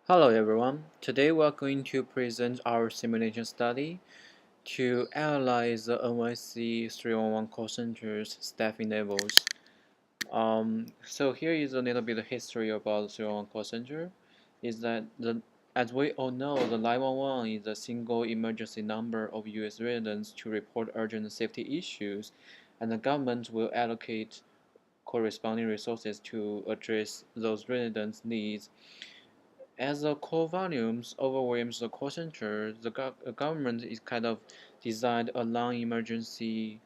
Hello everyone. Today we are going to present our simulation study to analyze the NYC 311 call center's staffing levels. So here is a little bit of history about the 311 call center. Is that as we all know, the 911 is a single emergency number of U.S. residents to report urgent safety issues, and the government will allocate corresponding resources to address those residents' needs. As the call volumes overwhelms the call center, the government is kind of designed a non-emergency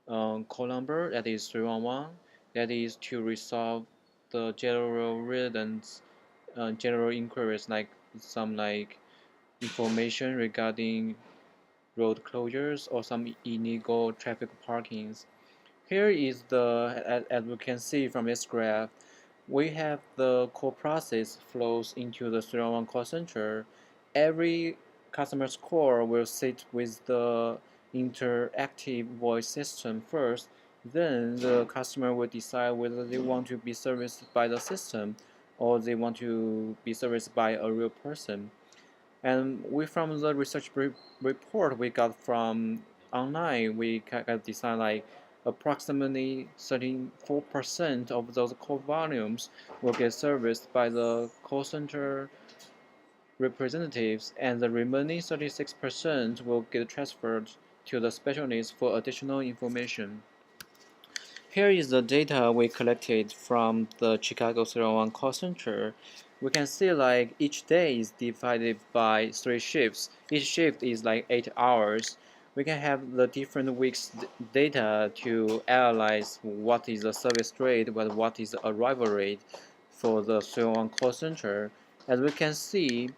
call number that is 311 that is to resolve the general residents general inquiries like information regarding road closures or some illegal traffic parkings. Here is as we can see from this graph, we have the call process flows into the 311 call center. Every customer's call will sit with the interactive voice system first. Then the customer will decide whether they want to be serviced by the system or they want to be serviced by a real person. And from the research report we got from online, we kind of decide like approximately 34% of those call volumes will get serviced by the call center representatives, and the remaining 36% will get transferred to the specialist for additional information. Here is the data we collected from the Chicago 301 call center. We can see like each day is divided by 3 shifts. Each shift is like 8 hours. We can have the different weeks data to analyze what is the service rate, what is the arrival rate for the 301 call center. As we can see,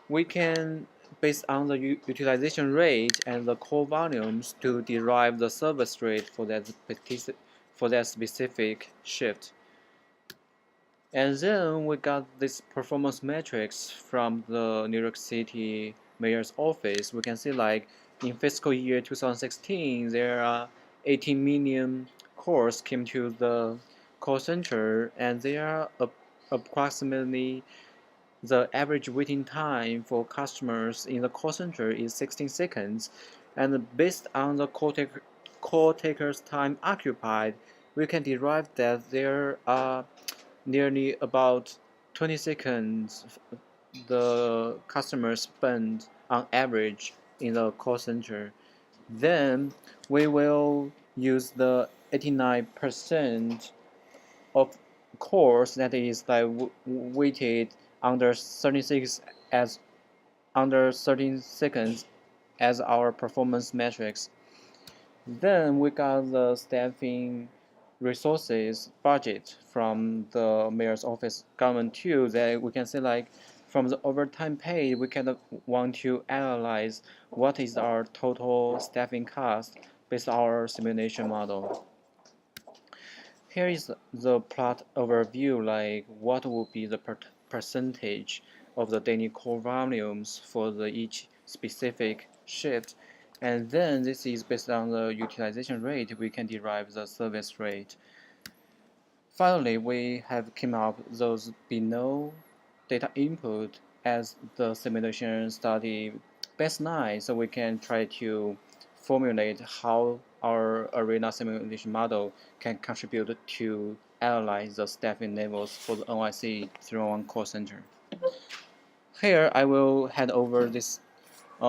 we can based on the utilization rate and the call volumes to derive the service rate for that specific shift. And then we got this performance metrics from the New York City Mayor's office. We can see like in fiscal year 2016, there are 18 million calls came to the call center, and there are approximately the average waiting time for customers in the call center is 16 seconds, and based on the call taker's time occupied, we can derive that there are nearly about 20 seconds the customers spend on average in the call center. Then we will use the 89% of course that is like weighted under 36 as under 13 seconds as our performance metrics. Then we got the staffing resources budget from the mayor's office government too, that we can say like from the overtime paid we kind of want to analyze what is our total staffing cost based on our simulation model. Here is the plot overview, like what will be the percentage of the daily call volumes for each specific shift. And then this is based on the utilization rate, we can derive the service rate. Finally, we have came up those below data input as the simulation study baseline, so we can try to formulate how our arena simulation model can contribute to analyze the staffing levels for the NYC 301 call center. Here, I will hand over this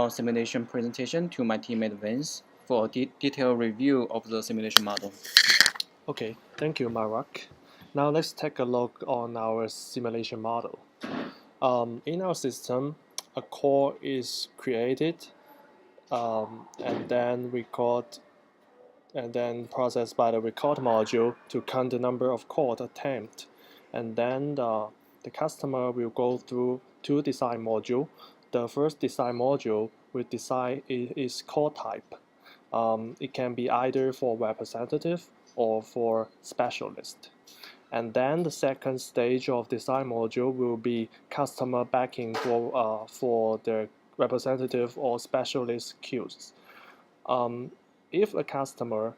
simulation presentation to my teammate Vince for a detailed review of the simulation model. Okay, thank you, Marak. Now let's take a look on our simulation model. In our system, a call is created and then processed by the record module to count the number of call attempts. And then the customer will go through 2 design modules. The first design module will decide its call type. It can be either for representative or for specialist. And then the second stage of design module will be customer backing for the representative or specialist queues. If a customer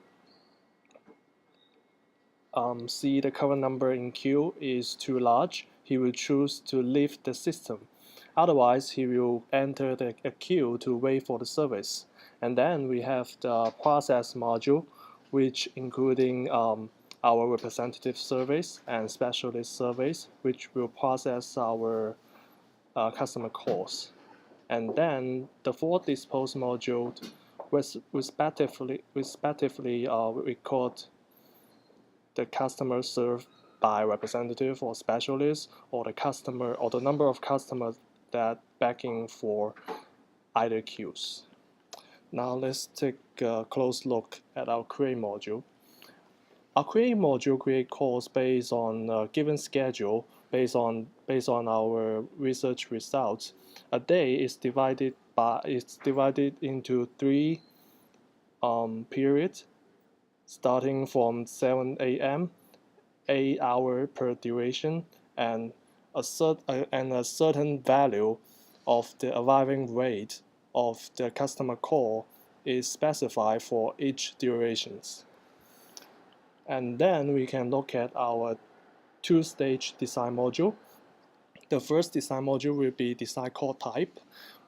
see the current number in queue is too large, he will choose to leave the system. Otherwise, he will enter a queue to wait for the service. And then we have the process module, which including our representative service and specialist service, which will process our customer calls. And then the fourth dispose module respectively record the customer served by representative or specialist, or the customer or the number of customers that begging for either queues. Now let's take a close look at our create module. Our create module create calls based on a given schedule based on our research results. A day is divided into three periods, starting from 7 a.m., 8 hours per duration, and a certain value of the arriving rate of the customer call is specified for each durations. And then we can look at our two-stage design module. The first design module will be design call type.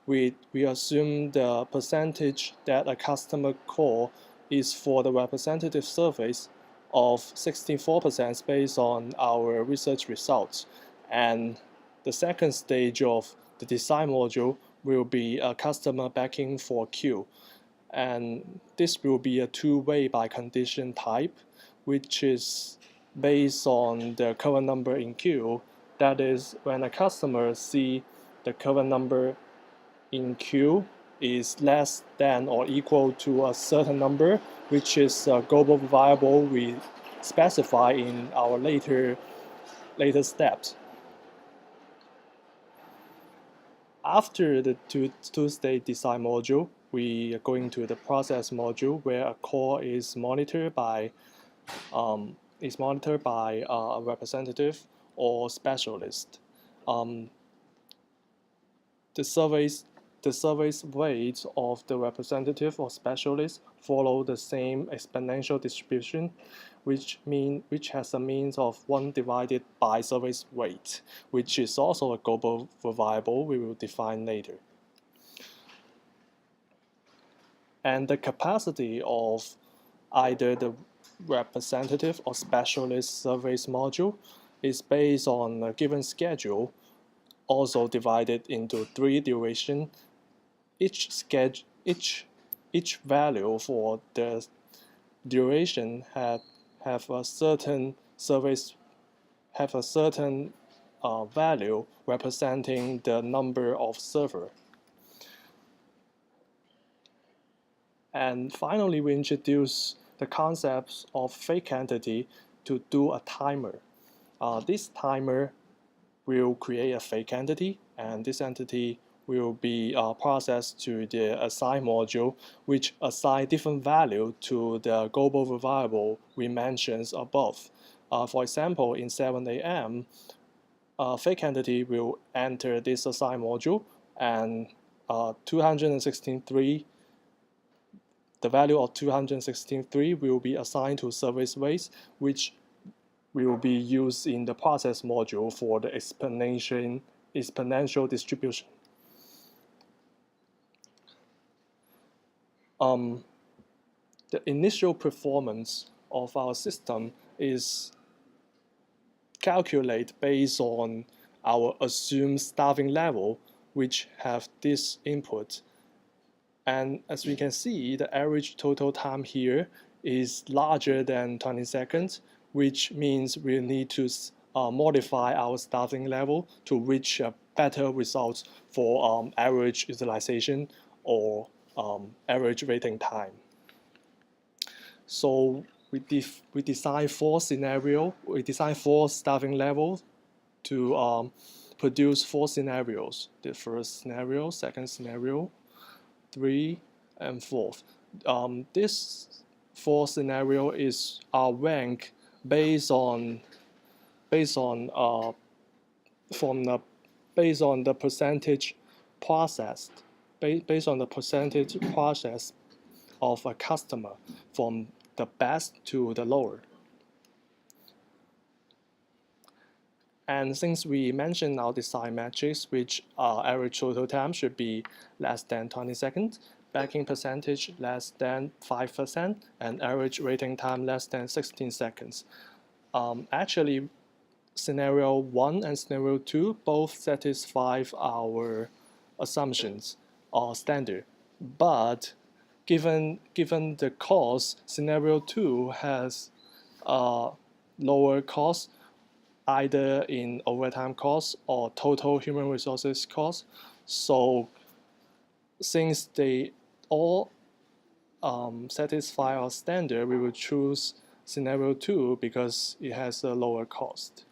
We assume the percentage that a customer call is for the representative service of 64% based on our research results. And the second stage of the design module will be a customer begging for queue. And this will be a two-way by condition type, which is based on the current number in queue. That is, when a customer see the current number in queue is less than or equal to a certain number, which is a global variable we specify in our later steps. After the two-stage design module, we are going to the process module, where a call is monitored by a representative or specialist. The survey's weight of the representative or specialist follow the same exponential distribution, which has a means of 1 divided by survey's weight, which is also a global variable we will define later. And the capacity of either the representative or specialist surveys module is based on a given schedule, also divided into 3 durations. Each value for the duration have a certain value representing the number of server. And finally, we introduce the concepts of fake entity to do a timer. This timer will create a fake entity, and this entity will be processed to the assign module, which assign different value to the global variable we mentioned above. For example, in 7 a.m., fake entity will enter this assign module, and 263, the value of 263 will be assigned to service weights, which will be used in the process module for the exponential distribution. The initial performance of our system is calculated based on our assumed staffing level, which have this input. And as we can see, the average total time here is larger than 20 seconds, which means we need to modify our staffing level to reach a better results for average utilization or average waiting time. So we design 4 scenarios. We design 4 staffing levels to produce 4 scenarios. The first scenario, second scenario, 3, and 4th. This 4th scenario is our rank based on the percentage processed, based on the percentage process of a customer from the best to the lower. And since we mentioned our design metrics, which average total time should be less than 20 seconds, backing percentage less than 5%, and average waiting time less than 16 seconds. Actually, scenario 1 and scenario 2 both satisfy our assumptions or standard. But given the cost, scenario 2 has lower cost either in overtime costs or total human resources costs. So since they all satisfy our standard, we will choose scenario 2 because it has a lower cost.